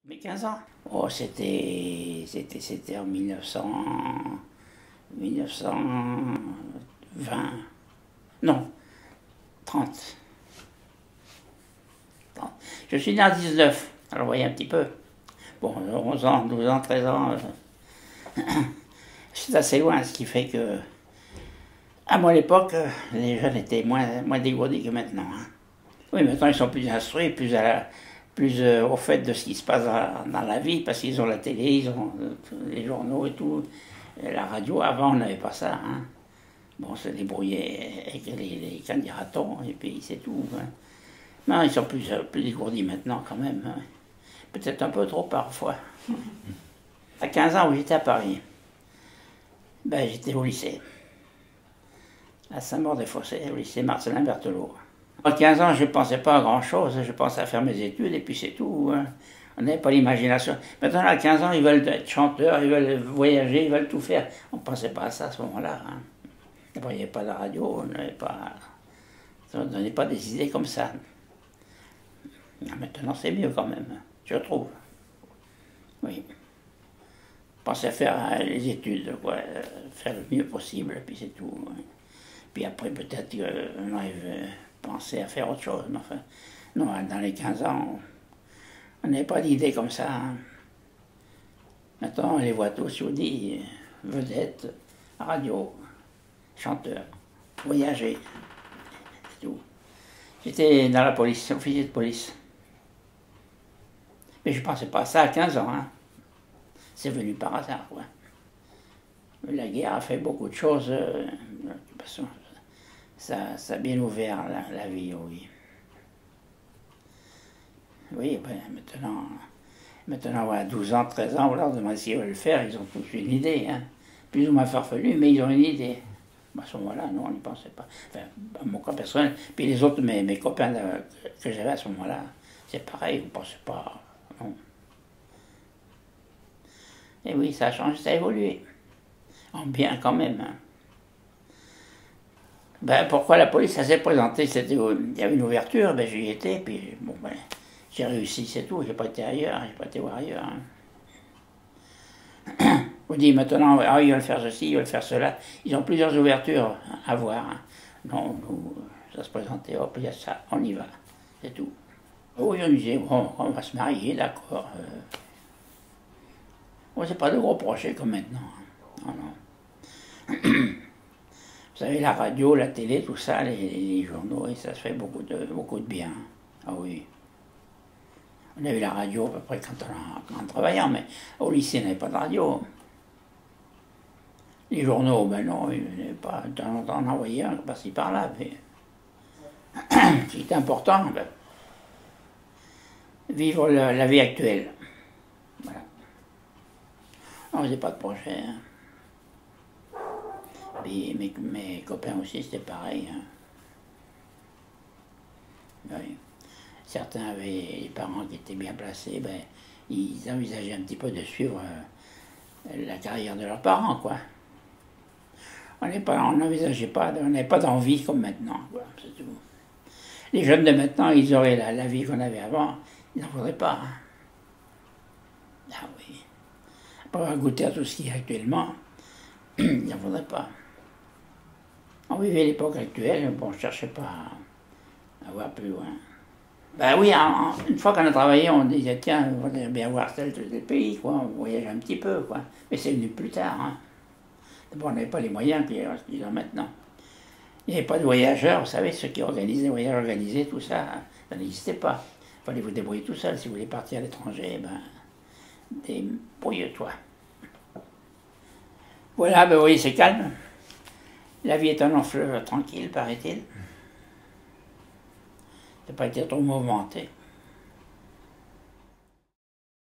Mes 15 ans. Oh, c'était en 1920. Non, 30. Je suis né en 19, alors vous voyez un petit peu. Bon, 11 ans, 12 ans, 13 ans, c'est assez loin, ce qui fait que, à mon époque, les jeunes étaient moins dégourdis que maintenant. Hein. Oui, maintenant ils sont plus instruits, plus au fait de ce qui se passe dans la vie, parce qu'ils ont la télé, ils ont les journaux et tout. Et la radio, avant, on n'avait pas ça. Hein. Bon, on se débrouillait avec les candidatons, et puis c'est tout. Hein. Non, ils sont plus dégourdis maintenant, quand même. Hein. Peut-être un peu trop, parfois. À 15 ans, où j'étais à Paris, ben, j'étais au lycée. À Saint-Maur-des-Fossés, au lycée Marcelin Berthelot. À 15 ans, je ne pensais pas à grand-chose. Je pensais à faire mes études, et puis c'est tout. Hein. On n'avait pas l'imagination. Maintenant, à 15 ans, ils veulent être chanteurs, ils veulent voyager, ils veulent tout faire. On ne pensait pas à ça à ce moment-là. Hein. Il n'y avait pas de radio, on ne donnait pas des idées comme ça. Maintenant, c'est mieux quand même, je trouve. Oui. Je pensais à faire les études, quoi, faire le mieux possible, puis c'est tout. Puis après, peut-être qu'on arrive à penser à faire autre chose. Mais enfin, non, dans les 15 ans, on n'avait pas d'idée comme ça. Hein. Maintenant, on les voit tous, je vous dis, vedettes, radio, chanteurs, voyager, c'est tout. J'étais dans la police, officier de police. Mais je ne pensais pas à ça à 15 ans. Hein. C'est venu par hasard. Quoi. La guerre a fait beaucoup de choses. De toute façon, ça a bien ouvert la vie, oui. Oui, ben, maintenant, à 12 ans, 13 ans, on leur demande s'ils veulent le faire, ils ont tous une idée. Hein. Plus ou moins farfelu, mais ils ont une idée. À ce moment-là, non, on n'y pensait pas. Enfin, mon cas personnel. Puis les autres, mes copains que j'avais à ce moment-là, c'est pareil, on ne pensait pas. Non. Et oui, ça a changé, ça a évolué. En bien quand même. Hein. Ben, pourquoi la police, ça s'est présenté, il y avait une ouverture, ben, j'y étais, puis bon, ben, j'ai réussi, c'est tout, j'ai pas été ailleurs, j'ai pas été voir ailleurs. Hein. On dit maintenant, ah, ils veulent faire ceci, ils veulent faire cela, ils ont plusieurs ouvertures à voir. Hein. Non, nous, ça se présentait, hop, il y a ça, on y va, c'est tout. Oui, on disait, bon, on va se marier, d'accord. Bon, c'est pas de gros projets comme maintenant. Non, non. Vous savez, la radio, la télé, tout ça, les journaux, et ça se fait beaucoup de bien. Ah oui. On avait la radio à peu près quand on travaillait, mais au lycée, on n'avait pas de radio. Les journaux, ben non, il n'y avait pas. De temps en temps, on envoyait un par-ci par-là. C'était important, ben, vivre la vie actuelle. Voilà. On ne faisait pas de projet. Hein. Puis mes copains aussi, c'était pareil. Hein. Oui. Certains avaient des parents qui étaient bien placés, ben, ils envisageaient un petit peu de suivre la carrière de leurs parents, quoi. On n'envisageait pas, on n'avait pas d'envie comme maintenant, quoi, c'est tout. Les jeunes de maintenant, ils auraient la vie qu'on avait avant, ils n'en voudraient pas. Hein. Ah oui. Après avoir goûté à tout ce qu'il y a actuellement, ils n'en voudraient pas. On vivait l'époque actuelle, bon, on ne cherchait pas à voir plus loin. Ben oui, une fois qu'on a travaillé, on disait, tiens, on va bien voir tel pays, quoi, on voyageait un petit peu, quoi. Mais c'est venu plus tard. Hein. D'abord, on n'avait pas les moyens qu'ils ont maintenant. Il n'y avait pas de voyageurs, vous savez, ceux qui organisaient les voyages organisés, tout ça, ça n'existait pas. Il fallait vous débrouiller tout seul. Si vous voulez partir à l'étranger, ben, débrouille-toi. Voilà, ben vous voyez, c'est calme. La vie est un long fleuve tranquille, paraît-il. Ça n'a pas été trop mouvementé.